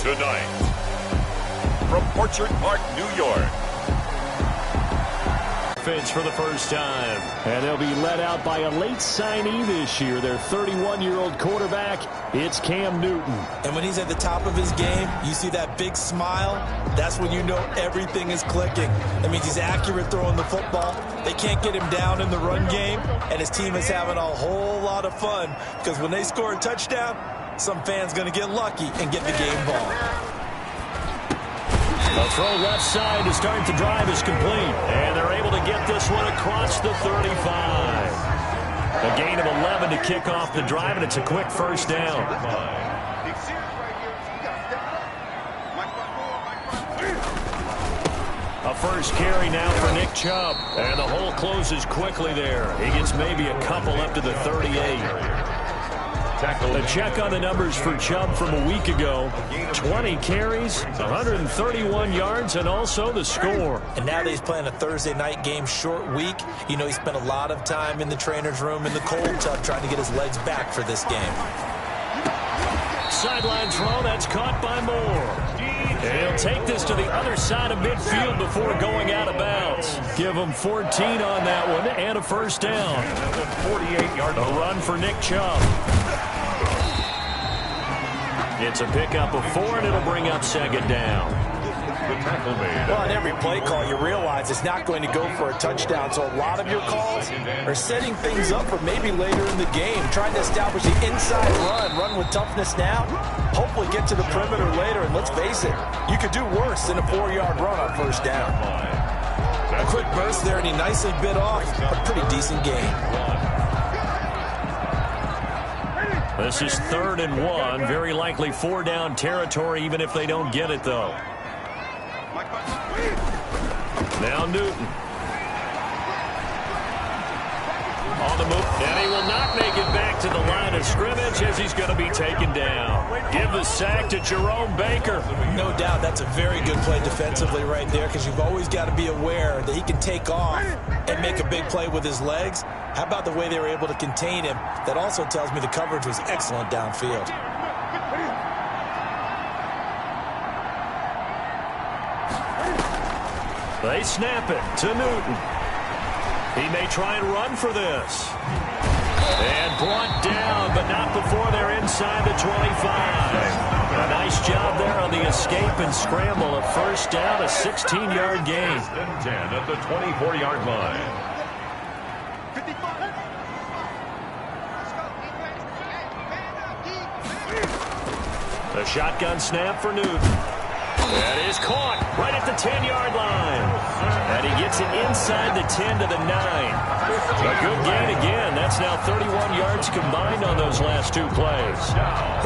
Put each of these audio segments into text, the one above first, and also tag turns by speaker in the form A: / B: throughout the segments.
A: Tonight, from Orchard Park, New York.
B: For the first time, and they'll be led out by a late signee this year, their 31-year-old quarterback. It's Cam Newton.
C: And when he's at the top of his game, you see that big smile. That's when you know everything is clicking. That means he's accurate throwing the football. They can't get him down in the run game, and his team is having a whole lot of fun because when they score a touchdown, some fan's going to get lucky and get the game ball.
B: The throw left side to start the drive is complete, and they're able to get this one across the 35. A gain of 11 to kick off the drive, and it's a quick first down. A first carry now for Nick Chubb, and the hole closes quickly there. He gets maybe a couple up to the 38. A check on the numbers for Chubb from a week ago. 20 carries, 131 yards, and also the score.
C: And now that he's playing a Thursday night game, short week, you know he spent a lot of time in the trainer's room in the cold tub trying to get his legs back for this game.
B: Sideline throw, that's caught by Moore. And he'll take this to the other side of midfield before going out of bounds. Give him 14 on that one and a first down.
A: 48-yard
B: run for Nick Chubb. It's a pickup of 4, and it'll bring up second down.
C: Well, on every play call, you realize it's not going to go for a touchdown, so a lot of your calls are setting things up for maybe later in the game, trying to establish the inside run with toughness now, hopefully get to the perimeter later, and let's face it, you could do worse than a 4-yard run on first down. A quick burst there, and he nicely bit off a pretty decent gain.
B: This is 3rd and 1, very likely 4-down territory, even if they don't get it, though. Now Newton. On the move, and he will not make it back to the line of scrimmage as he's going to be taken down. Give the sack to Jerome Baker.
C: No doubt that's a very good play defensively right there because you've always got to be aware that he can take off and make a big play with his legs. How about the way they were able to contain him? That also tells me the coverage was excellent downfield.
B: They snap it to Newton. He may try and run for this. And brought down, but not before they're inside the 25. A nice job there on the escape and scramble. A first down, a 16-yard gain.
A: 10 at the 24-yard line.
B: The shotgun snap for Newton. That is caught right at the 10-yard line. And he gets it inside the 10 to the 9. A good gain again. That's now 31 yards combined on those last 2 plays.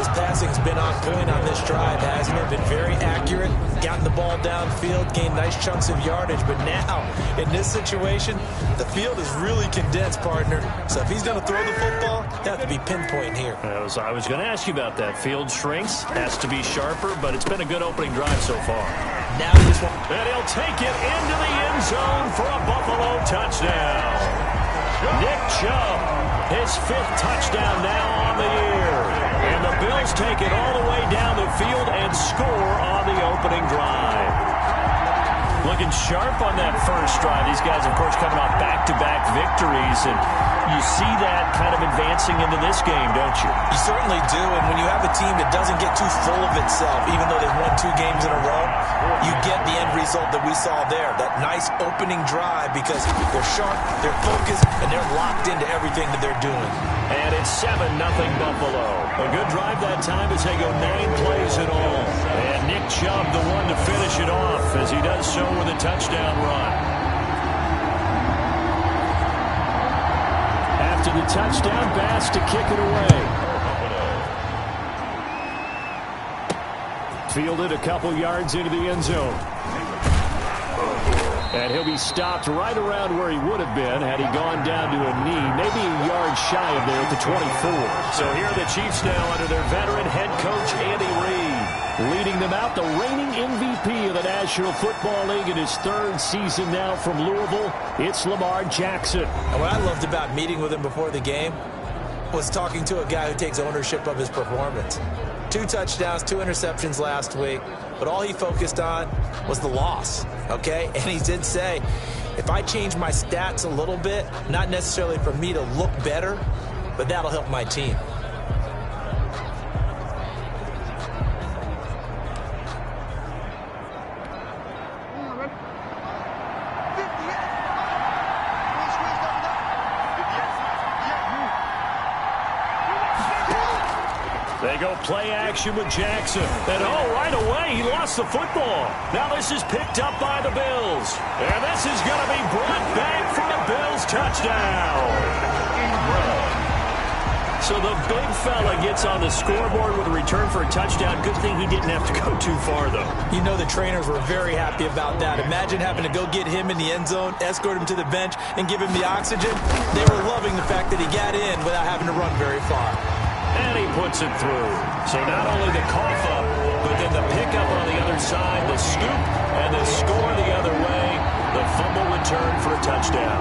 C: His passing's been on point on this drive, hasn't it? Been very accurate, gotten the ball downfield, gained nice chunks of yardage. But now, in this situation, the field is really condensed, partner. So if he's going to throw the football, they have to be pinpoint here.
B: I was going to ask you about that. Field shrinks, has to be sharper, but it's been a good opening drive so far.
C: Now this one.
B: And he'll take it into the end zone for a Buffalo touchdown. Nick Chubb, his 5th touchdown now on the year. And the Bills take it all the way down the field and score on the opening drive. Looking sharp on that first drive. These guys, of course, coming off back-to-back victories, and you see that kind of advancing into this game, don't you?
C: You certainly do, and when you have a team that doesn't get too full of itself, even though they've won 2 games in a row, you get the end result that we saw there, that nice opening drive, because they're sharp, they're focused, and they're locked into everything that they're doing.
B: And it's 7-0 Buffalo. A good drive that time as they go 9 plays in all. And Nick Chubb, the one to finish it off, as he does so with a touchdown run. After the touchdown pass to kick it away. Fielded a couple yards into the end zone. And he'll be stopped right around where he would have been had he gone down to a knee, maybe a yard shy of there at the 24. So here are the Chiefs now under their veteran head coach, Andy Reid. Leading them out, the reigning MVP of the National Football League in his 3rd season now from Louisville. It's Lamar Jackson.
C: And what I loved about meeting with him before the game was talking to a guy who takes ownership of his performance. 2 touchdowns, 2 interceptions last week, but all he focused on was the loss, okay? And he did say, if I change my stats a little bit, not necessarily for me to look better, but that'll help my team.
B: They go play action with Jackson. And right away, he lost the football. Now this is picked up by the Bills. And this is going to be brought back for a Bills touchdown. So the big fella gets on the scoreboard with a return for a touchdown. Good thing he didn't have to go too far, though.
C: You know the trainers were very happy about that. Imagine having to go get him in the end zone, escort him to the bench, and give him the oxygen. They were loving the fact that he got in without having to run very far.
B: And he puts it through. So not only the cough up, but then the pickup on the other side, the scoop, and the score the other way. The fumble return for a touchdown.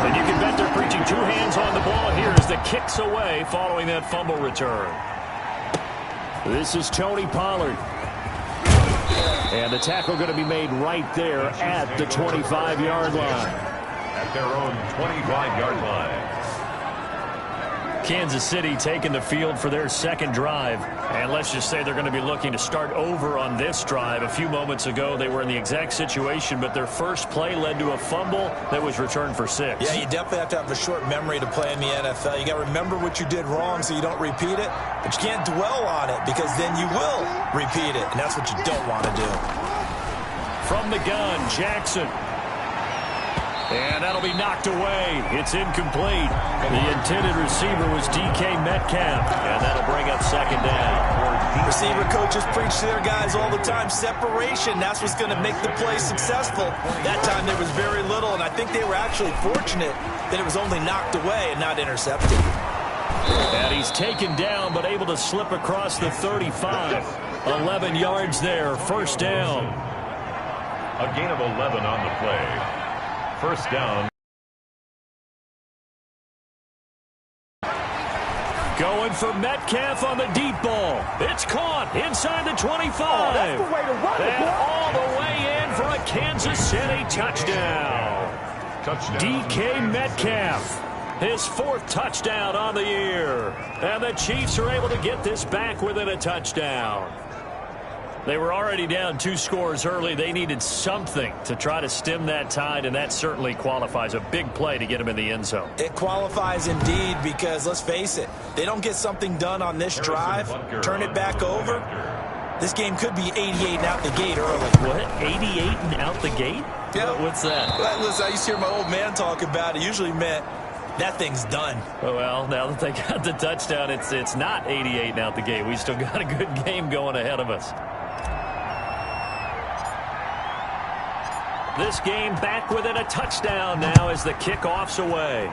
B: And you can bet they're preaching 2 hands on the ball here as the kick's away following that fumble return. This is Tony Pollard. And the tackle going to be made right there at the 25-yard line.
A: At their own 25-yard line.
B: Kansas City taking the field for their second drive. And let's just say they're going to be looking to start over on this drive. A few moments ago, they were in the exact situation, but their first play led to a fumble that was returned for 6.
C: Yeah, you definitely have to have a short memory to play in the NFL. You got to remember what you did wrong so you don't repeat it, but you can't dwell on it because then you will repeat it, and that's what you don't want to do.
B: From the gun, Jackson. And that'll be knocked away. It's incomplete. The intended receiver was DK Metcalf, and that'll bring up second down.
C: Receiver coaches preach to their guys all the time. Separation, that's what's going to make the play successful. That time there was very little, and I think they were actually fortunate that it was only knocked away and not intercepted.
B: And he's taken down, but able to slip across the 35. 11 yards there, first down.
A: A gain of 11 on the play. First down.
B: Going for Metcalf on the deep ball. It's caught inside the 25.
D: That's the way to run
B: and all the way in for a Kansas City touchdown. DK Metcalf, his 4th touchdown on the year. And the Chiefs are able to get this back within a touchdown. They were already down 2 scores early. They needed something to try to stem that tide, and that certainly qualifies. A big play to get them in the end zone.
C: It qualifies indeed because, let's face it, they don't get something done on this drive, turn it back over, this game could be 88 and out the gate early.
B: What? 88 and out the gate?
C: Yeah.
B: What's that?
C: Well, listen, I used to hear my old man talk about it. Usually meant that thing's done.
B: Well, now that they got the touchdown, it's not 88 and out the gate. We still got a good game going ahead of us. This game back within a touchdown now as the kickoff's away.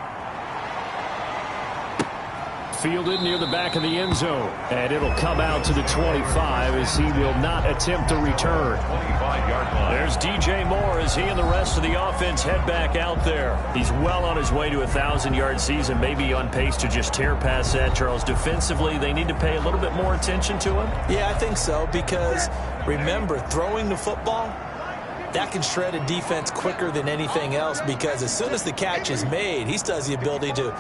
B: Fielded near the back of the end zone. And it'll come out to the 25 as he will not attempt to return.
A: 25-yard line.
B: There's DJ Moore as he and the rest of the offense head back out there. He's well on his way to a 1,000-yard season, maybe on pace to just tear past that, Charles. Defensively, they need to pay a little bit more attention to him.
C: Yeah, I think so because, remember, throwing the football, that can shred a defense quicker than anything else because as soon as the catch is made, he still has the ability to,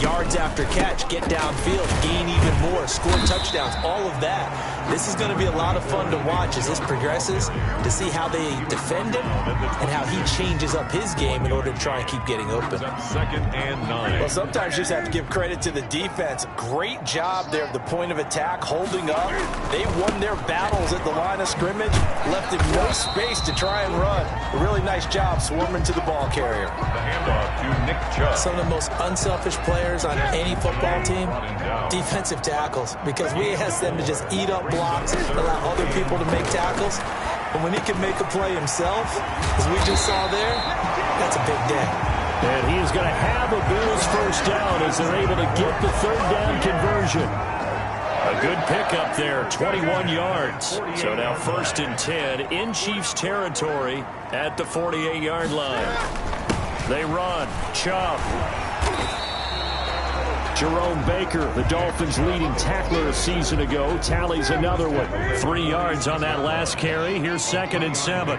C: yards after catch, get downfield, gain even more, score touchdowns, all of that. This is going to be a lot of fun to watch as this progresses to see how they defend him and how he changes up his game in order to try and keep getting open.
A: Second and 9.
C: Well, sometimes you just have to give credit to the defense. Great job there at the point of attack, holding up. They won their battles at the line of scrimmage, left him no space to try and run. A really nice job swarming to the ball carrier.
A: The handoff to Nick Chubb.
C: Some of the most unselfish players on any football team, defensive tackles, because we ask them to just eat up blocks, allow other people to make tackles. But when he can make a play himself, as we just saw there, that's a big day.
B: And he is going to have a Bills first down as they're able to get the third down conversion. A good pickup there, 21 yards. So now 1st and 10 in Chiefs territory at the 48-yard line. They run. Chubb. Jerome Baker, the Dolphins' leading tackler a season ago, tallies another one. 3 yards on that last carry. Here's 2nd and 7.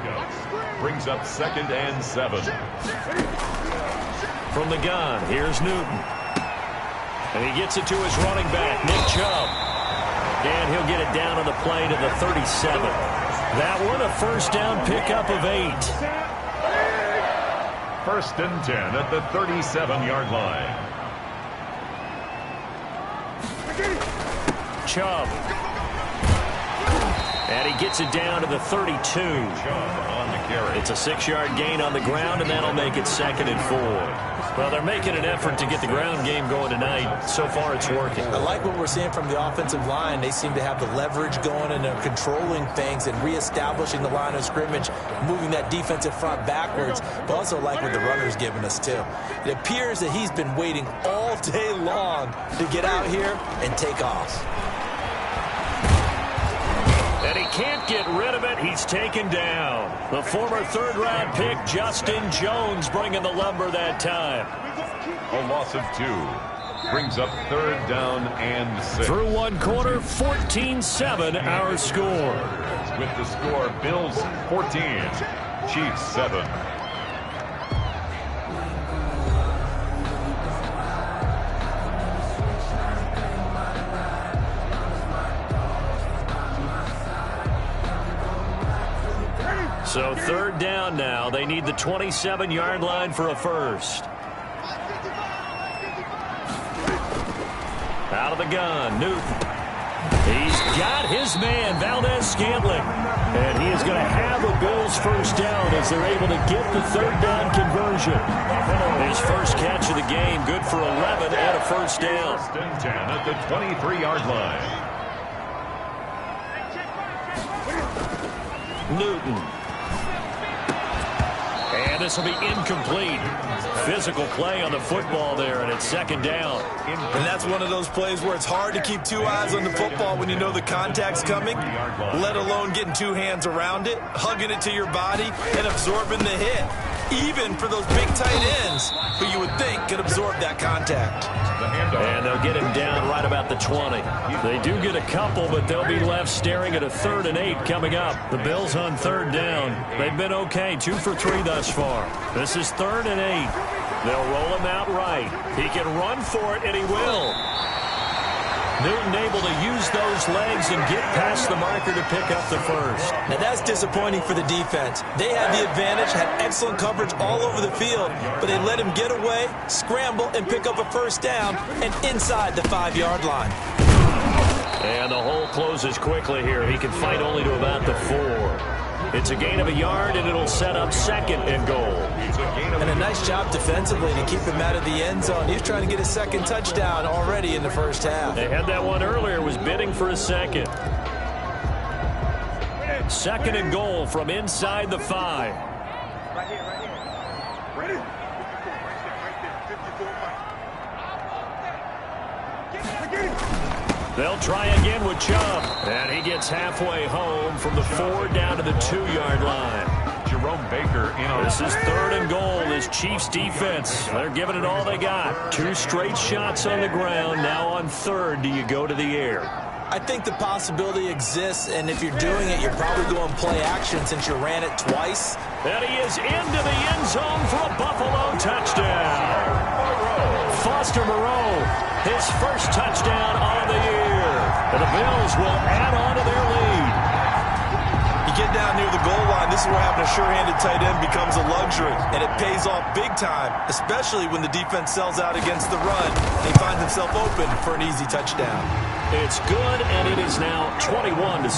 A: Brings up 2nd and 7.
B: From the gun, here's Newton. And he gets it to his running back, Nick Chubb. And he'll get it down on the play to the 37. That one a first down pickup of 8.
A: 1st and 10 at the 37-yard line.
B: Chubb. And he gets it down to the 32.
A: Chubb on the carry.
B: It's a 6-yard gain on the ground, and that'll make it 2nd and 4. Well, they're making an effort to get the ground game going tonight. So far, it's working.
C: I like what we're seeing from the offensive line. They seem to have the leverage going, and they're controlling things and reestablishing the line of scrimmage, moving that defensive front backwards. But also like what the runner's giving us, too. It appears that he's been waiting all day long to get out here and take off.
B: And he can't get rid of it. He's taken down. The former 3rd-round pick, Justin Jones, bringing the lumber that time.
A: A loss of 2. Brings up 3rd down and 6.
B: Through 1 quarter, 14-7 our score.
A: With the score, Bills 14, Chiefs 7.
B: So 3rd down now. They need the 27-yard line for a first. Out of the gun, Newton. He's got his man, Valdez-Scantling. And he is going to have a Bills first down as they're able to get the 3rd down conversion. His first catch of the game, good for 11 and a first down.
A: 1st and 10 at the 23-yard line.
B: Newton. And this will be incomplete. Physical play on the football there, and it's 2nd down.
C: And that's one of those plays where it's hard to keep 2 eyes on the football when you know the contact's coming, let alone getting 2 hands around it, hugging it to your body, and absorbing the hit. Even for those big tight ends who you would think could absorb that contact.
B: And they'll get him down right about the 20. They do get a couple, but they'll be left staring at a 3rd and 8 coming up. The Bills on 3rd down. They've been okay, 2 for 3 thus far. This is 3rd and 8. They'll roll him out right. He can run for it, and he will. Newton able to use those legs and get past the marker to pick up the first.
C: Now that's disappointing for the defense. They had the advantage, had excellent coverage all over the field, but they let him get away, scramble, and pick up a first down, and inside the 5-yard line.
B: And the hole closes quickly here. He can fight only to about the 4. It's a gain of a yard, and it'll set up 2nd and goal.
C: And a nice job defensively to keep him out of the end zone. He was trying to get a 2nd touchdown already in the first half.
B: They had that one earlier, was bidding for a 2nd. 2nd and goal from inside the 5. They'll try again with Chubb. And he gets halfway home from the 4 down to the 2-yard line.
A: Jerome Baker in on.
B: This is 3rd and goal. This Chiefs defense, they're giving it all they got. 2 straight shots on the ground. Now on 3rd, do you go to the air?
C: I think the possibility exists, and if you're doing it, you're probably going play action since you ran it twice.
B: And he is into the end zone for a Buffalo touchdown. Foster Moreau, his first touchdown on the year. And the Bills will add on to their lead.
C: You get down near the goal line, this is where having a sure-handed tight end becomes a luxury, and it pays off big time, especially when the defense sells out against the run. He finds himself open for an easy touchdown.
B: It's good, and it is now 21-7.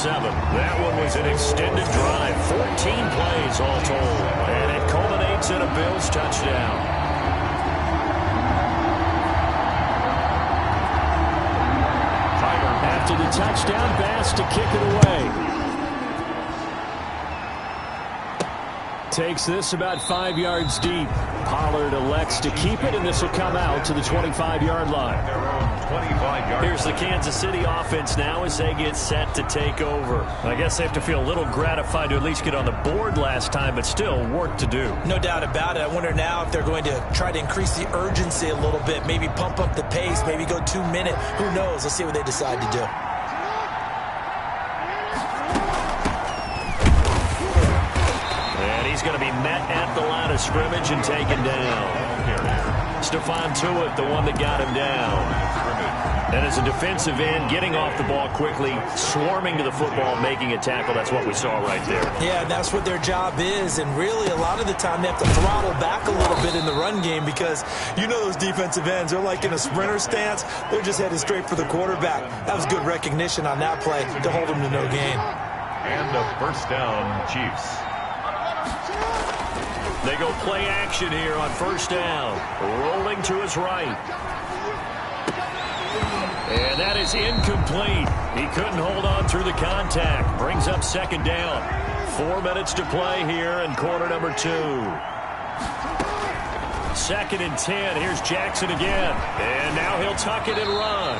B: That one was an extended drive, 14 plays all told, and it culminates in a Bills touchdown. After the touchdown, Bass to kick it away. takes this about 5 yards deep. Pollard elects to keep it, and this will come out to the 25-yard line. Here's the Kansas City offense now as they get set to take over. I guess they have to feel a little gratified to at least get on the board last time, but still work to do.
C: No doubt about it. I wonder now if they're going to try to increase the urgency a little bit, maybe pump up the pace, maybe go 2 minute. Who knows? Let's see what they decide to do.
B: And he's going to be met at the line of scrimmage and taken down. Stephon Tuitt, the one that got him down. And as a defensive end, getting off the ball quickly, swarming to the football, making a tackle. That's what we saw right there.
C: Yeah, that's what their job is. And really, a lot of the time, they have to throttle back a little bit in the run game because you know those defensive ends, they're like in a sprinter stance. They're just headed straight for the quarterback. That was good recognition on that play to hold them to no gain.
A: And a first down, Chiefs.
B: They go play action here on first down. Rolling to his right. And that is incomplete. He couldn't hold on through the contact. Brings up second down. 4 minutes to play here in quarter number 2. 2nd and 10. Here's Jackson again. And now he'll tuck it and run.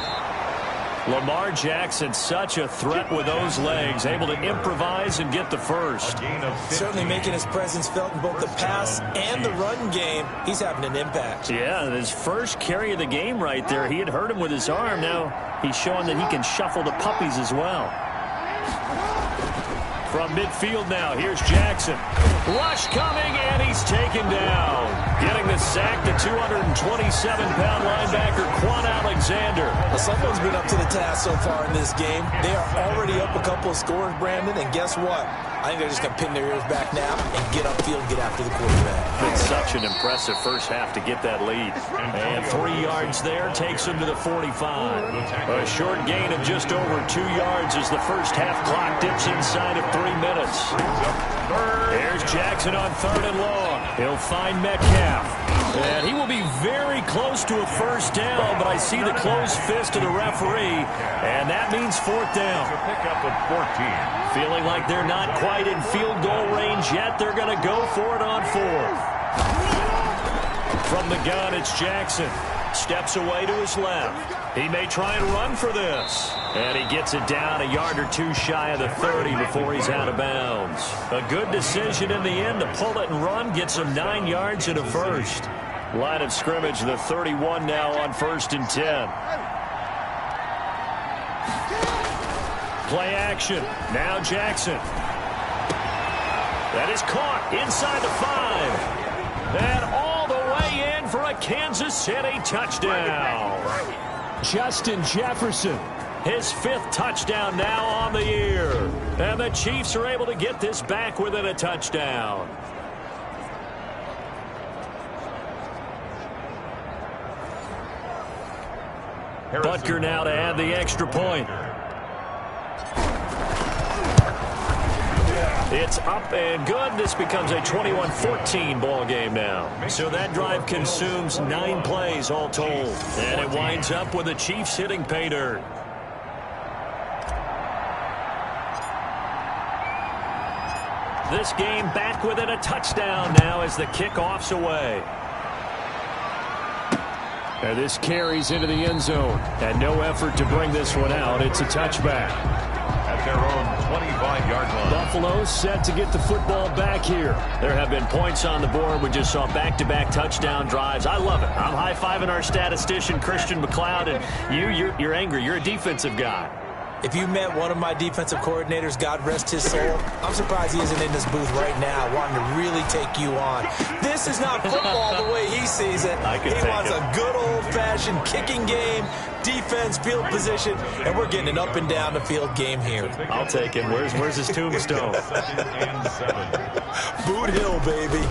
B: Lamar Jackson, such a threat with those legs, able to improvise and get the first.
C: Certainly making his presence felt in both the pass and the run game. He's having an impact.
B: Yeah, his first carry of the game right there. He had hurt him with his arm. Now he's showing that he can shuffle the puppies as well. From midfield now, here's Jackson. Rush coming, and he's taken down. Getting the sack, the 227-pound linebacker, Quan Alexander.
C: Well, someone's been up to the task so far in this game. They are already up a couple of scores, Brandon, and guess what? I think they're just going to pin their ears back now and get upfield and get after the quarterback.
B: Been such an impressive first half to get that lead. And 3 yards there takes him to the 45. A short gain of just over 2 yards as the first half clock dips inside of 3 minutes. Here's Jackson on 3rd and long. He'll find Metcalf. And he will be very close to a first down, but I see the closed fist of the referee, and that means 4th down.
A: Pick up of 14.
B: Feeling like they're not quite in field goal range yet, they're going to go for it on 4th. From the gun, it's Jackson. Steps away to his left. He may try and run for this. And he gets it down a yard or 2 shy of the 30 before he's out of bounds. A good decision in the end to pull it and run. Gets him 9 yards and a first. Line of scrimmage, the 31 now on 1st and 10. Play action. Now Jackson. That is caught inside the 5. And all the way in for a Kansas City touchdown. Justin Jefferson, his 5th touchdown now on the year. And the Chiefs are able to get this back within a touchdown. Butker now to add the extra point. It's up and good. This becomes a 21-14 ball game now. So that drive consumes 9 plays all told. And it winds up with the Chiefs hitting pay dirt. This game back within a touchdown now as the kickoff's away. And this carries into the end zone. And no effort to bring this one out. It's a touchback.
A: At their own 25-yard line.
B: Buffalo set to get the football back here. There have been points on the board. We just saw back-to-back touchdown drives. I love it. I'm high-fiving our statistician, Christian McLeod, and you're angry. You're a defensive guy.
C: If you met one of my defensive coordinators, God rest his soul, I'm surprised he isn't in this booth right now wanting to really take you on. This is not football the way he sees it. He wants a good old-fashioned kicking game, defense, field position, and we're getting an up and down the field game here.
B: I'll take him. Where's his tombstone?
C: Boot Hill, baby.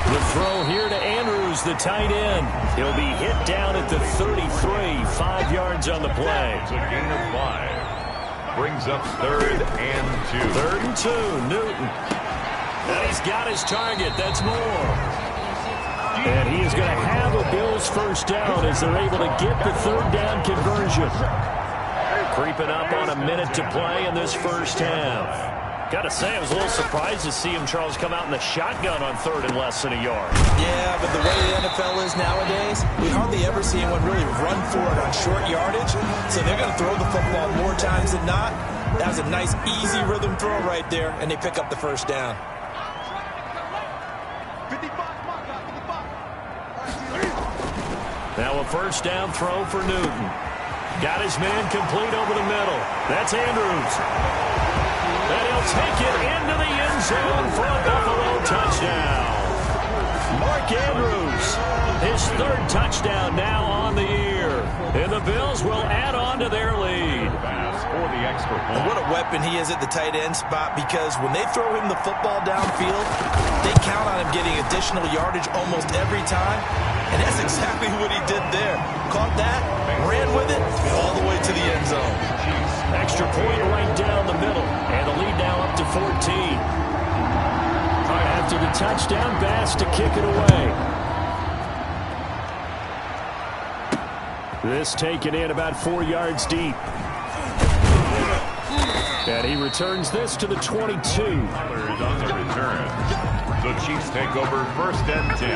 B: The throw here to Andrews, the tight end. He'll be hit down at the 33, 5 yards on the play.
A: It's a gain of 5. Brings up 3rd and 2.
B: 3rd and 2, Newton. And he's got his target. That's more. And he is going to have a Bills first down as they're able to get the 3rd down conversion. Creeping up on a minute to play in this first half. Gotta say, I was a little surprised to see him, Charles, come out in the shotgun on 3rd and less than a yard.
C: Yeah, but the way the NFL is nowadays, we hardly ever see anyone really run for it on short yardage. So they're going to throw the football more times than not. That was a nice, easy rhythm throw right there, and they pick up the first down.
B: Now a first down throw for Newton. Got his man complete over the middle. That's Andrews. And he'll take it into the end zone for a Buffalo touchdown. Mark Andrews, his 3rd touchdown now on the year. And the Bills will add on to their lead.
A: For the extra point.
C: And what a weapon he is at the tight end spot, because when they throw him the football downfield, they count on him getting additional yardage almost every time. And that's exactly what he did there. Caught that, ran with it, all the way to the end zone.
B: Extra point right down the middle. And the lead now up to 14. After the touchdown, Bass to kick it away. This taken in about 4 yards deep. And he returns this to the 22.
A: On the return. The Chiefs take over 1st and 10.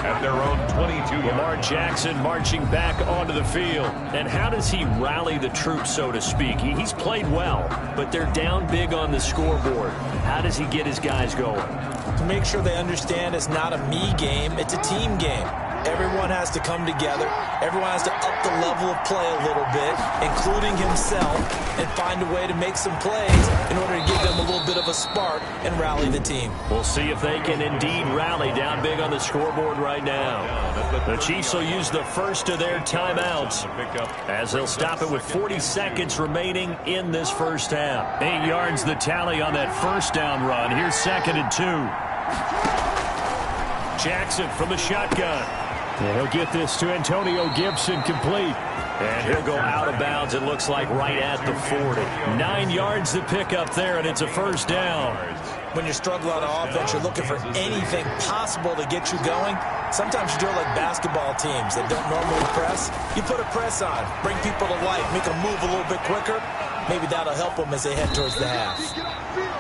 A: At their own 22-yard.
B: Lamar Jackson marching back onto the field. And how does he rally the troops, so to speak? He's played well, but they're down big on the scoreboard. How does he get his guys going?
C: To make sure they understand it's not a me game, it's a team game. Everyone has to come together. Everyone has to up the level of play a little bit, including himself, and find a way to make some plays in order to give them a little bit of a spark and rally the team.
B: We'll see if they can indeed rally down big on the scoreboard right now. The Chiefs will use the first of their timeouts as they'll stop it with 40 seconds remaining in this first half. 8 yards the tally on that first down run. Here's 2nd and 2. Jackson from the shotgun. And he'll get this to Antonio Gibson complete. And he'll go out of bounds, it looks like, right at the 40. 9 yards to pick up there, and it's a first down.
C: When you struggle on offense, you're looking for anything possible to get you going. Sometimes you do it like basketball teams that don't normally press. You put a press on, bring people to life, make them move a little bit quicker. Maybe that'll help them as they head towards the half.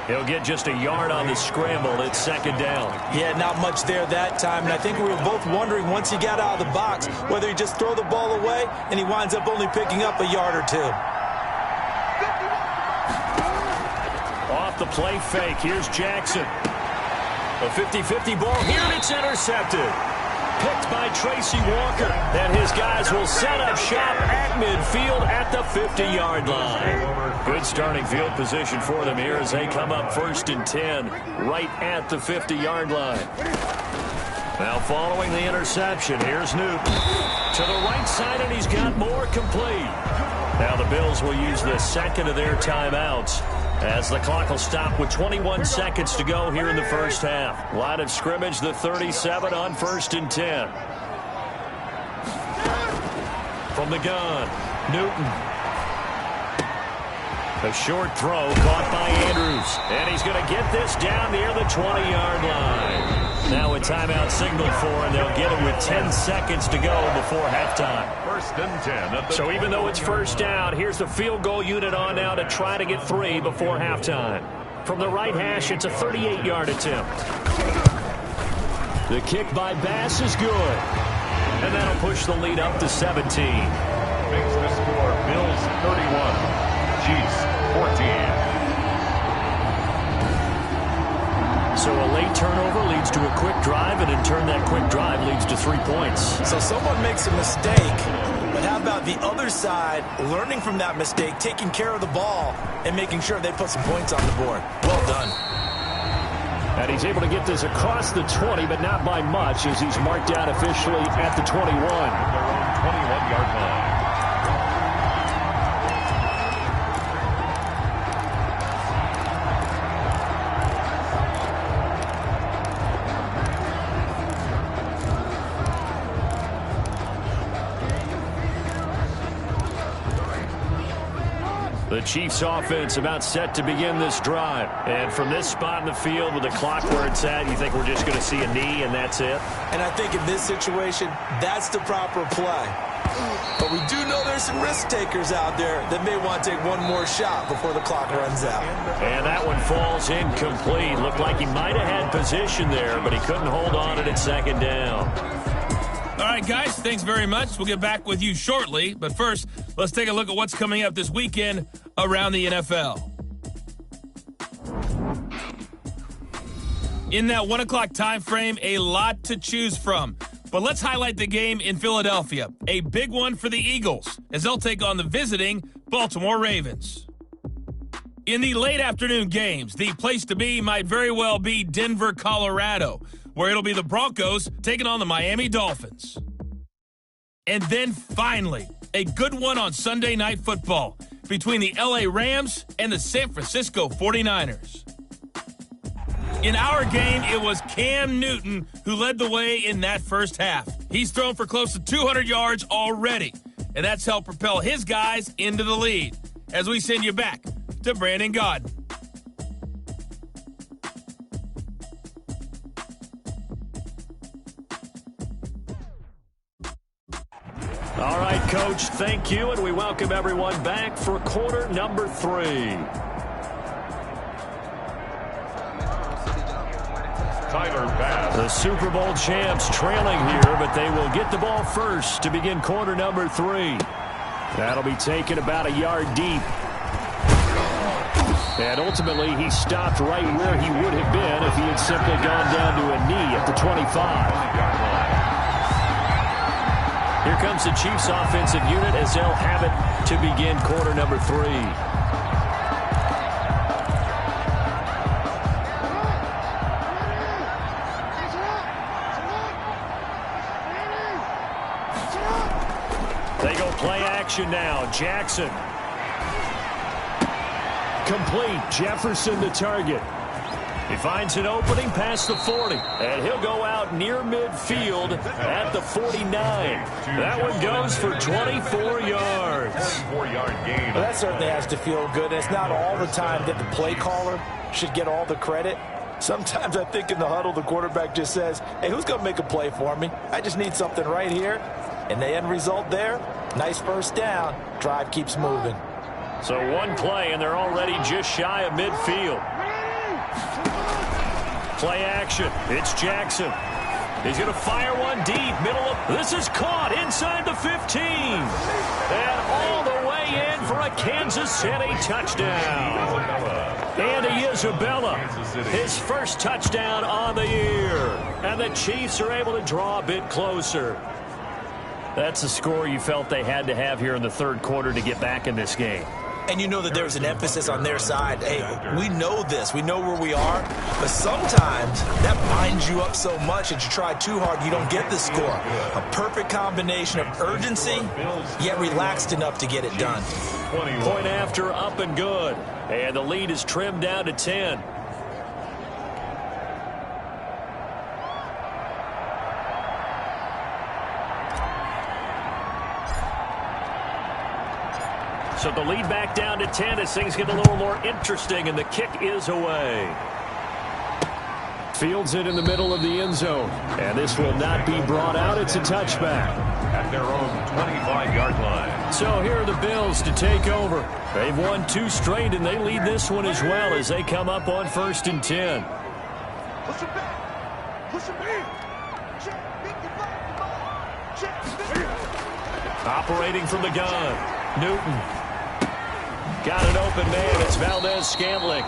B: He'll get just a yard on the scramble. It's 2nd down.
C: Yeah, not much there that time. And I think we were both wondering once he got out of the box whether he just throw the ball away and he winds up only picking up a yard or 2.
B: Off the play fake. Here's Jackson. A 50-50 ball here, and it's intercepted. Picked by Tracy Walker. And his guys will set up shop at midfield at the 50-yard line. Good starting field position for them here as they come up 1st and 10 right at the 50-yard line. Now following the interception, here's Newton. To the right side, and he's got more complete. Now the Bills will use the 2nd of their timeouts as the clock will stop with 21 seconds to go here in the first half. Line of scrimmage, the 37 on 1st and 10. From the gun, Newton. A short throw caught by Andrews. And he's going to get this down near the 20-yard line. Now a timeout signaled for, and they'll get it with 10 seconds to go before halftime.
A: 1st and 10.
B: So even though it's first down, here's the field goal unit on now to try to get 3 before halftime. From the right hash, it's a 38-yard attempt. The kick by Bass is good. And that'll push the lead up to 17.
A: Makes the score Bills 31, Chiefs 14.
B: So a late turnover leads to a quick drive, and in turn that quick drive leads to 3 points.
C: So someone makes a mistake, but how about the other side learning from that mistake, taking care of the ball, and making sure they put some points on the board? Well done.
B: And he's able to get this across the 20, but not by much, as he's marked out officially at the 21.
A: Their own 21-yard line.
B: The Chiefs offense about set to begin this drive. And from this spot in the field with the clock where it's at, you think we're just going to see a knee and that's it?
C: And I think in this situation, that's the proper play. But we do know there's some risk takers out there that may want to take one more shot before the clock runs out.
B: And that one falls incomplete. Looked like he might have had position there, but he couldn't hold on it at second down.
D: All right, guys, thanks very much. We'll get back with you shortly. But first, let's take a look at what's coming up this weekend around the NFL. In that 1 o'clock time frame, a lot to choose from. But let's highlight the game in Philadelphia. A big one for the Eagles, as they'll take on the visiting Baltimore Ravens. In the late afternoon games, the place to be might very well be Denver, Colorado, where it'll be the Broncos taking on the Miami Dolphins. And then finally, a good one on Sunday Night Football between the LA Rams and the San Francisco 49ers. In our game, it was Cam Newton who led the way in that first half. He's thrown for close to 200 yards already, and that's helped propel his guys into the lead. As we send you back to Brandon Gaudin.
B: All right, Coach, thank you, and we welcome everyone back for quarter number 3. The Super Bowl champs trailing here, but they will get the ball first to begin quarter number 3. That'll be taken about a yard deep. And ultimately, he stopped right where he would have been if he had simply gone down to a knee at the 25. Here comes the Chiefs offensive unit as they'll have it to begin quarter number 3. They go play action now. Jackson. Complete. Jefferson the target. He finds an opening past the 40. And he'll go out near midfield at the 49. That one goes for 24 yards.
A: 4-yard gain.
C: Well, that certainly has to feel good. It's not all the time that the play caller should get all the credit. Sometimes I think in the huddle, the quarterback just says, hey, who's going to make a play for me? I just need something right here. And the end result there, nice first down. Drive keeps moving.
B: So one play, and they're already just shy of midfield. Play action. It's Jackson. He's going to fire one deep. Middle of. This is caught inside the 15. And all the way in for a Kansas City touchdown. Andy Isabella, his first touchdown on the year. And the Chiefs are able to draw a bit closer. That's the score you felt they had to have here in the third quarter to get back in this game.
C: And you know that there's an emphasis on their side. Hey, we know this. We know where we are. But sometimes that binds you up so much that you try too hard, you don't get the score. A perfect combination of urgency, yet relaxed enough to get it done.
B: Point after, up and good. And the lead is trimmed down to 10. So the lead back down to 10 as things get a little more interesting, and the kick is away. Fields it in the middle of the end zone, and this will not be brought out. It's a touchback.
A: At their own 25-yard line.
B: So here are the Bills to take over. They've won 2 straight, and they lead this one as well as they come up on 1st and 10. Operating from the gun, Newton. Got an open man. It's Valdez-Scantling.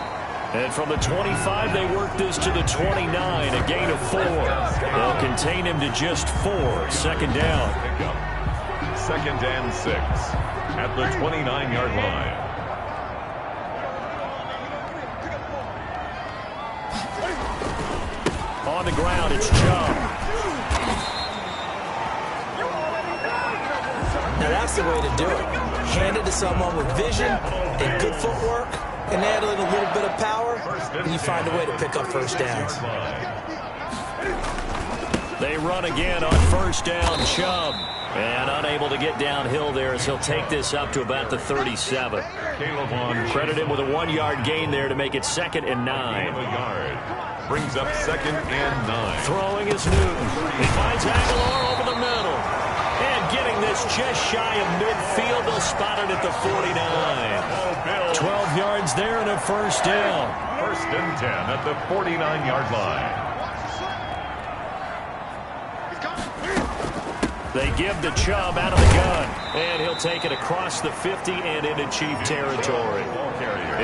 B: And from the 25, they work this to the 29, a gain of 4. They'll contain him to just 4. 2nd down.
A: 2nd and 6 at the 29-yard line.
B: On the ground, it's Chubb.
C: Now that's the way to do it. Hand it to someone with vision and good footwork, and add in a little bit of power, and you find a way to pick up first downs.
B: They run again on 1st down. Chubb And unable to get downhill there as he'll take this up to about the 37. Credit him with a 1-yard gain there to make it 2nd and 9.
A: Brings up 2nd and 9.
B: Throwing is Newton. He finds Aguilar over the middle. And getting this just shy of midfield. They'll spot it at the 49. 12 yards there and a first down.
A: 1st and 10 at the 49-yard line.
B: They give the Chubb out of the gun. And he'll take it across the 50 and into Chief territory.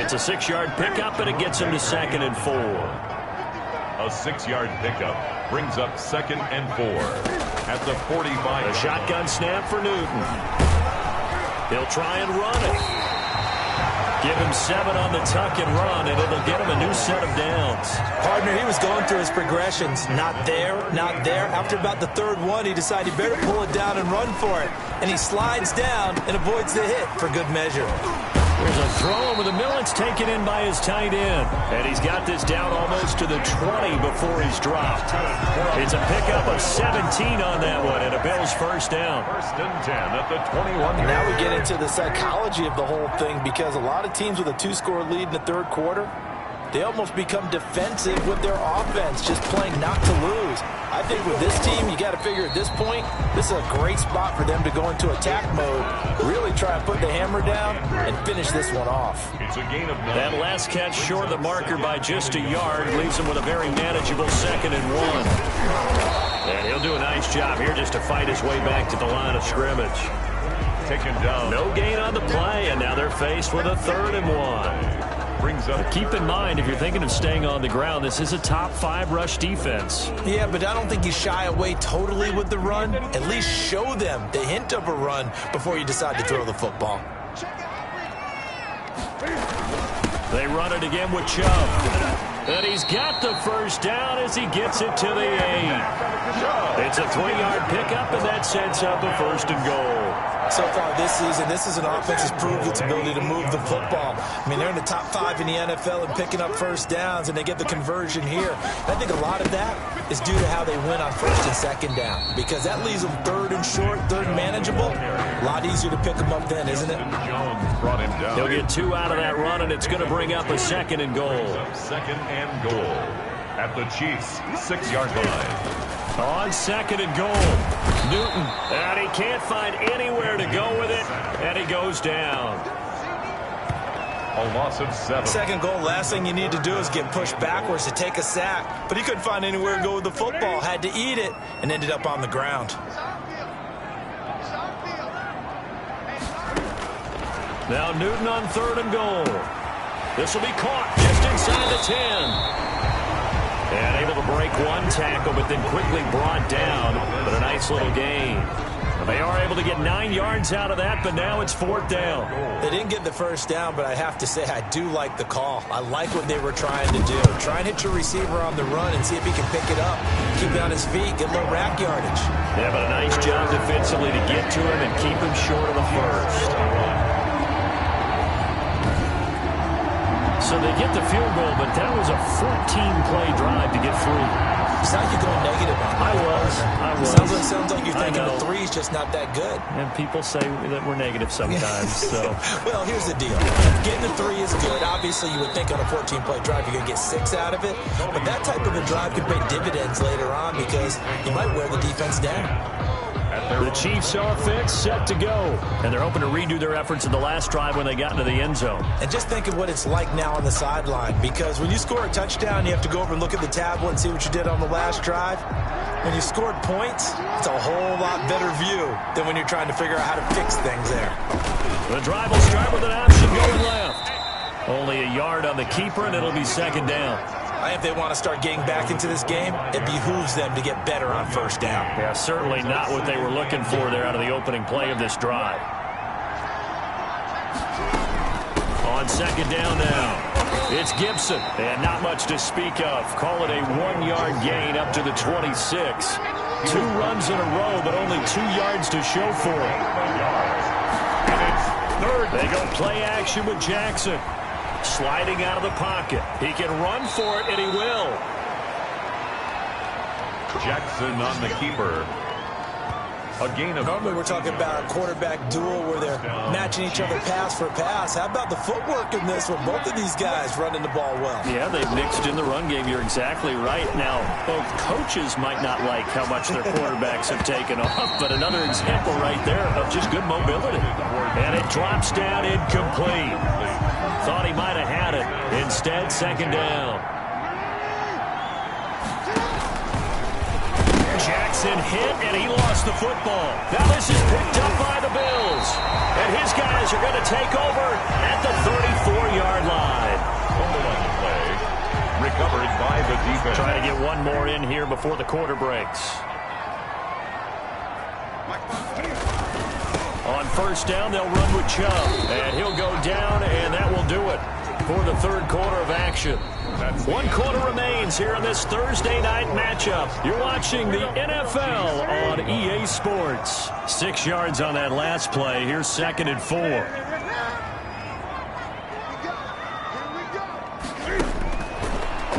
B: It's a 6-yard pickup, and it gets him to 2nd and 4.
A: A 6-yard pickup brings up 2nd and 4 at the 45.
B: A shotgun snap for Newton. He'll try and run it. Give him 7 on the tuck and run, and it'll get him a new set of downs.
C: Partner, he was going through his progressions. Not there, not there. After about the 3rd one, he decided he better pull it down and run for it. And he slides down and avoids the hit for good measure.
B: There's a throw over the middle. It's taken in by his tight end. And he's got this down almost to the 20 before he's dropped. It's a pickup of 17 on that one, and a Bills first down.
A: 1st and 10 at the 21.
C: Now we get into the psychology of the whole thing, because a lot of teams with a 2-score lead in the 3rd quarter, they almost become defensive with their offense, just playing not to lose. I think with this team, you got to figure at this point, this is a great spot for them to go into attack mode, really try and put the hammer down and finish this one off.
A: It's a gain of 9.
B: That last catch short of the marker by just a yard leaves him with a very manageable 2nd and 1. And he'll do a nice job here just to fight his way back to the line of scrimmage.
A: Taken down.
B: No gain on the play, and now they're faced with a 3rd and 1.
A: Brings up.
B: Keep in mind, if you're thinking of staying on the ground, this is a top 5 rush defense.
C: Yeah, but I don't think you shy away totally with the run. At least show them the hint of a run before you decide to throw the football.
B: They run it again with Chubb. And he's got the first down as he gets it to the 8. It's a 3-yard pickup, and that sets up a 1st and goal.
C: So far this season, this is an offense that's proved its ability to move the football. I mean, they're in the top 5 in the NFL in picking up first downs, and they get the conversion here. I think a lot of that is due to how they win on 1st and 2nd down, because that leaves them 3rd and short, 3rd and manageable. A lot easier to pick them up then, isn't it?
A: Jones brought him down.
B: He'll get 2 out of that run, and it's going to bring up a 2nd and goal.
A: 2nd and goal at the Chiefs' 6-yard line.
B: On 2nd and goal, Newton, and he can't find anywhere to go with it, and he goes down.
A: A loss of 7.
C: 2nd goal, last thing you need to do is get pushed backwards to take a sack, but he couldn't find anywhere to go with the football, had to eat it, and ended up on the ground.
B: Now Newton on 3rd and goal. This will be caught just inside the 10. And able to break one tackle, but then quickly brought down. But a nice little gain. They are able to get 9 yards out of that, but now it's 4th down.
C: They didn't get the first down, but I have to say I do like the call. I like what they were trying to do. Try and hit your receiver on the run and see if he can pick it up. Keep it on his feet, get a little rack yardage.
B: Yeah, but a nice job defensively to get to him and keep him short of the 1st. So they get the field goal, but that was a 14-play drive to get through.
C: It's like you're going negative on that.
B: I was.
C: Sounds like you're thinking the 3's just not that good.
B: And people say that we're negative sometimes. So.
C: Well, here's the deal. Getting the 3 is good. Obviously, you would think on a 14-play drive you're going to get 6 out of it. But that type of a drive could pay dividends later on because you might wear the defense down.
B: The Chiefs offense set to go. And they're hoping to redo their efforts in the last drive when they got into the end zone.
C: And just think of what it's like now on the sideline. Because when you score a touchdown, you have to go over and look at the tablet and see what you did on the last drive. When you scored points, it's a whole lot better view than when you're trying to figure out how to fix things there.
B: The drive will start with an option going left. Only a yard on the keeper, and it'll be 2nd down.
C: I think if they want to start getting back into this game, it behooves them to get better on 1st down.
B: Yeah, certainly not what they were looking for there out of the opening play of this drive. On 2nd down now, it's Gibson, and not much to speak of. Call it a 1-yard gain up to the 26. 2 runs in a row, but only 2 yards to show for it.
A: And it's 3rd.
B: They go play action with Jackson. Sliding out of the pocket. He can run for it, and he will.
A: Jackson on the keeper. A gain of...
C: Normally we're talking about a quarterback duel where they're matching each other pass for pass. How about the footwork in this one? Both of these guys running the ball well.
B: Yeah, they've mixed in the run game. You're exactly right. Now, both coaches might not like how much their quarterbacks have taken off, but another example right there of just good mobility. And it drops down incomplete. Thought he might have had it. Instead, second down. Jackson hit, and he lost the football. Now this is picked up by the Bills. And his guys are going to take over at the 34-yard line.
A: Fumble on the play. Recovered by the defense.
B: Trying to get one more in here before the quarter breaks. On first down, they'll run with Chubb. And he'll go down, and that will do it for the third quarter of action. One quarter remains here in this Thursday night matchup. You're watching the NFL on EA Sports. 6 yards on that last play. Here's 2nd and 4.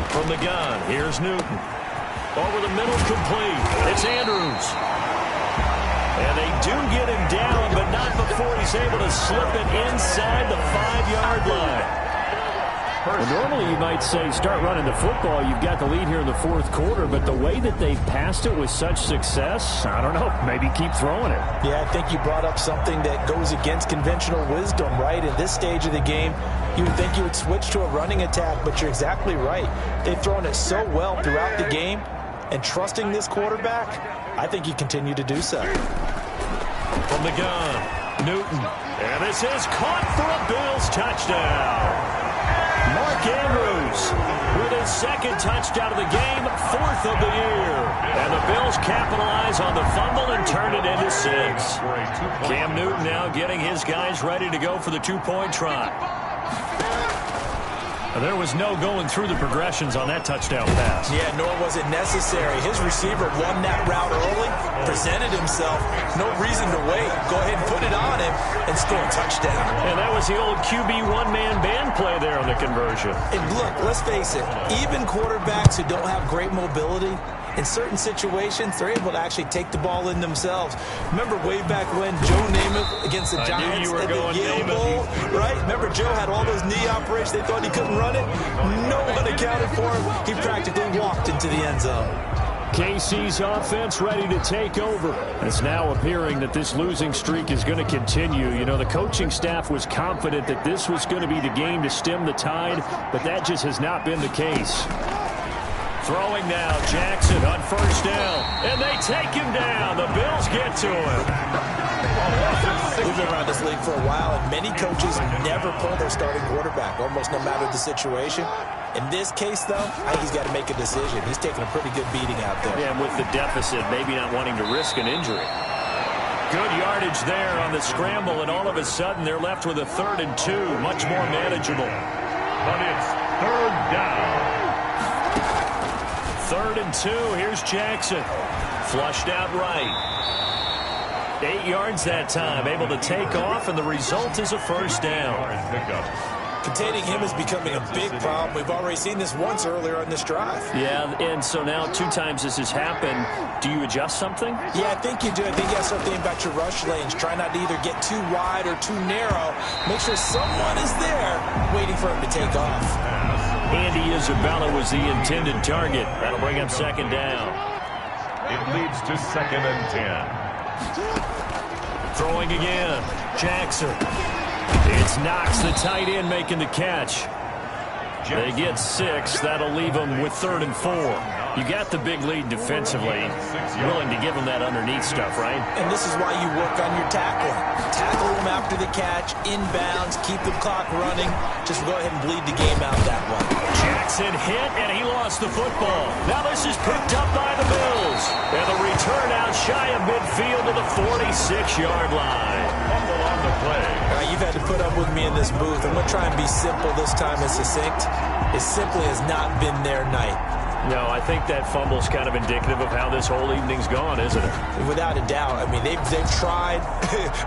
B: From the gun, here's Newton. Over the middle, complete. It's Andrews. And they do get him down, but not before he's able to slip it inside the 5-yard line. Well, normally you might say start running the football. You've got the lead here in the fourth quarter, but the way that they've passed it with such success, I don't know, maybe keep throwing it.
C: Yeah, I think you brought up something that goes against conventional wisdom, right? At this stage of the game, you would think you would switch to a running attack, but you're exactly right. They've thrown it so well throughout the game, and trusting this quarterback, I think you continue to do so.
B: From the gun, Newton. And this is caught for a Bills touchdown. Mark Andrews with his 2nd touchdown of the game, 4th of the year. And the Bills capitalize on the fumble and turn it into 6. Cam Newton now getting his guys ready to go for the 2-point try. There was no going through the progressions on that touchdown pass.
C: Yeah, nor was it necessary. His receiver won that route early, presented himself. No reason to wait. Go ahead and put it on him and score a touchdown.
B: And that was the old QB one-man band play there on the conversion.
C: And look, let's face it, even quarterbacks who don't have great mobility, in certain situations, they're able to actually take the ball in themselves. Remember way back when Joe Namath against the Giants at the Yale Bowl, right? Remember Joe had all those knee operations. They thought he couldn't run it. No one accounted for him. He practically walked into the end zone.
B: KC's offense ready to take over. It's now appearing that this losing streak is going to continue. You know, the coaching staff was confident that this was going to be the game to stem the tide, but that just has not been the case. Throwing now, Jackson on first down, and they take him down. The Bills get to him.
C: We've been around this league for a while, and many coaches never pull their starting quarterback, almost no matter the situation. In this case, though, I think he's got to make a decision. He's taking a pretty good beating out there.
B: Yeah, and with the deficit, maybe not wanting to risk an injury. Good yardage there on the scramble, and all of a sudden they're left with a 3rd and 2, much more manageable.
A: But it's 3rd down.
B: 3rd and 2. Here's Jackson. Flushed out right. 8 yards that time. Able to take off, and the result is a first down.
C: Containing him is becoming a big problem. We've already seen this once earlier on this drive.
B: Yeah, and so now 2 times this has happened. Do you adjust something?
C: Yeah, I think you do. I think you have to start thinking about your rush lanes. Try not to either get too wide or too narrow. Make sure someone is there waiting for him to take off.
B: Andy Isabella was the intended target. That'll bring up 2nd down.
A: It leads to 2nd and 10.
B: Throwing again. Jackson. It's Knox, the tight end, making the catch. They get 6. That'll leave them with 3rd and 4. You got the big lead defensively. Willing to give them that underneath stuff, right?
C: And this is why you work on your tackling. Tackle them after the catch, inbounds, keep the clock running. Just go ahead and bleed the game out that way.
B: Jackson hit, and he lost the football. Now this is picked up by the Bills. And the return out shy of midfield to the 46-yard line.
A: Fumble on the play.
C: You've had to put up with me in this booth. I'm going to try and be simple this time and succinct. It simply has not been their night.
B: No, I think that fumble's kind of indicative of how this whole evening's gone, isn't it?
C: Without a doubt. I mean, they've tried,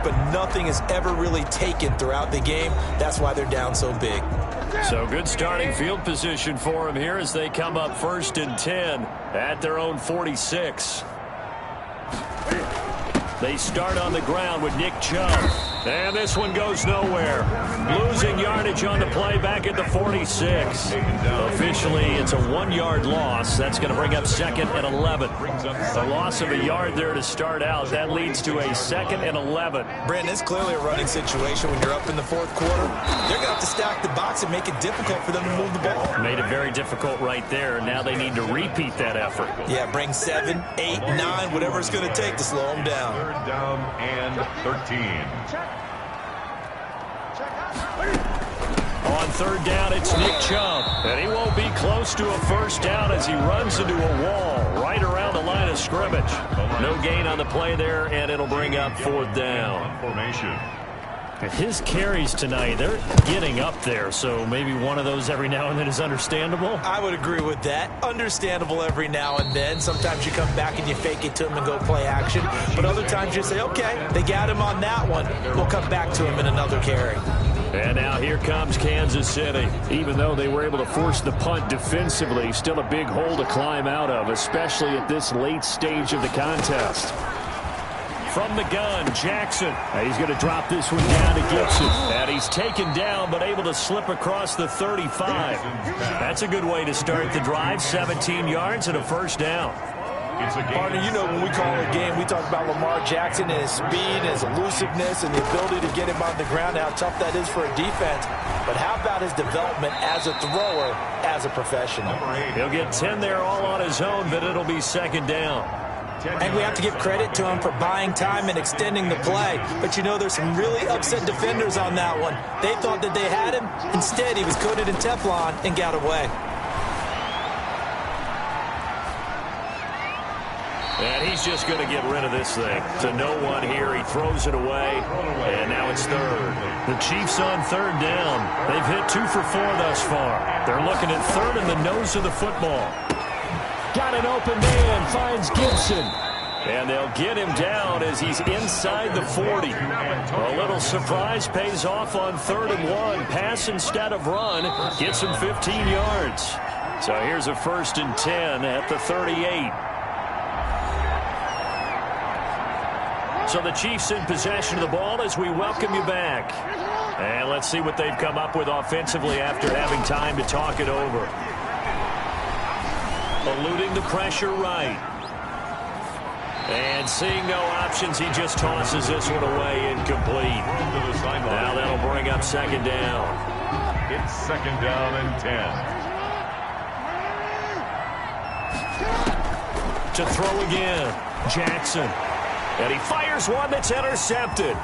C: but nothing has ever really taken throughout the game. That's why they're down so big.
B: So good starting field position for them here as they come up 1st and 10 at their own 46. They start on the ground with Nick Chubb. And this one goes nowhere. Losing yardage on the play back at the 46. Officially, it's a 1-yard loss. That's going to bring up 2nd and 11. A loss of a yard there to start out. That leads to a 2nd and 11.
C: Brandon, it's clearly a running situation when you're up in the 4th quarter. They're going to have to stack the box and make it difficult for them to move the ball.
B: Made it very difficult right there. Now they need to repeat that effort.
C: Yeah, bring 7, 8, 9, whatever it's going to take to slow them down.
A: 3rd down and 13.
B: On 3rd down, it's Nick Chubb. And he won't be close to a 1st down as he runs into a wall right around the line of scrimmage. No gain on the play there, and it'll bring up 4th down.
A: Formation.
B: His carries tonight, they're getting up there, so maybe one of those every now and then is understandable.
C: I would agree with that. Understandable every now and then. Sometimes you come back and you fake it to him and go play action. But other times you say, okay, they got him on that one. We'll come back to him in another carry.
B: And now here comes Kansas City. Even though they were able to force the punt defensively, still a big hole to climb out of, especially at this late stage of the contest. From the gun, Jackson. And he's going to drop this one down to Gibson. And he's taken down, but able to slip across the 35. That's a good way to start the drive. 17 yards and a 1st down.
C: Partner, you know when we call a game, we talk about Lamar Jackson and his speed and his elusiveness and the ability to get him on the ground, how tough that is for a defense. But how about his development as a thrower, as a professional?
B: He'll get 10 there all on his own, but it'll be 2nd down.
C: And we have to give credit to him for buying time and extending the play. But you know, there's some really upset defenders on that one. They thought that they had him. Instead, he was coated in Teflon and got away.
B: And he's just going to get rid of this thing. To no one here. He throws it away. And now it's 3rd. The Chiefs on 3rd down. They've hit 2 for 4 thus far. They're looking at 3rd in the nose of the football. Got an open man, finds Gibson. And they'll get him down as he's inside the 40. A little surprise pays off on 3rd and 1. Pass instead of run. Gets him 15 yards. So here's a 1st and 10 at the 38. So the Chiefs in possession of the ball as we welcome you back. And let's see what they've come up with offensively after having time to talk it over. Eluding the pressure right. And seeing no options, he just tosses this one away incomplete. Now that'll bring up 2nd down.
A: It's 2nd down and 10.
B: To throw again, Jackson. And he fires one that's intercepted.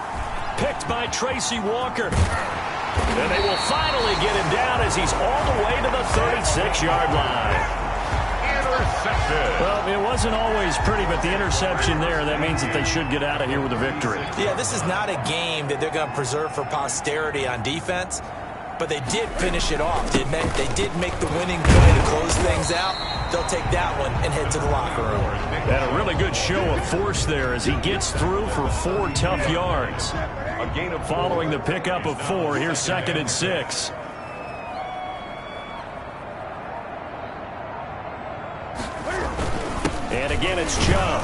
B: Picked by Tracy Walker. And they will finally get him down as he's all the way to the 36-yard line. Well, it wasn't always pretty, but the interception there, that means that they should get out of here with a victory.
C: Yeah, this is not a game that they're going to preserve for posterity on defense, but they did finish it off, didn't they? They did make the winning play to close things out. They'll take that one and head to the locker room.
B: And a really good show of force there as he gets through for 4 tough yards. Following the pickup of 4, here's 2nd and 6. And again, it's Chubb.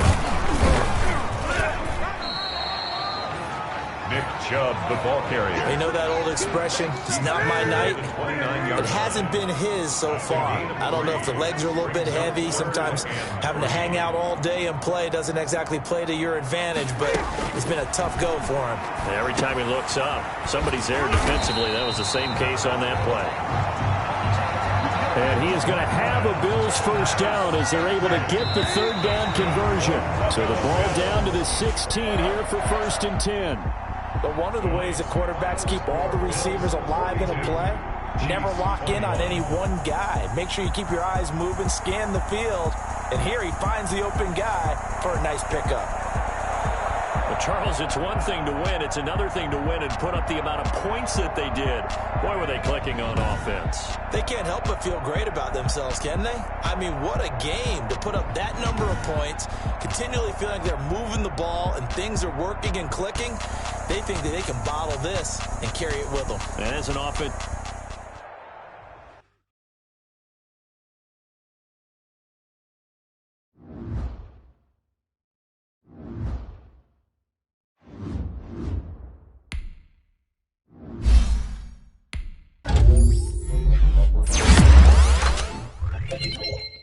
A: Nick Chubb, the ball carrier.
C: You know that old expression, it's not my night? It hasn't been his so far. I don't know if the legs are a little bit heavy. Sometimes having to hang out all day and play doesn't exactly play to your advantage, but it's been a tough go for him.
B: Every time he looks up, somebody's there defensively. That was the same case on that play. And he is going to have a Bills 1st down as they're able to get the 3rd down conversion. So the ball down to the 16 here for 1st and 10.
C: But one of the ways that quarterbacks keep all the receivers alive in a play, never lock in on any one guy. Make sure you keep your eyes moving, scan the field. And here he finds the open guy for a nice pickup.
B: But Charles, it's one thing to win. It's another thing to win and put up the amount of points that they did. Boy, were they clicking on offense.
C: They can't help but feel great about themselves, can they? I mean, what a game to put up that number of points, continually feeling like they're moving the ball and things are working and clicking. They think that they can bottle this and carry it with them.
B: And as an offense,
E: Bye.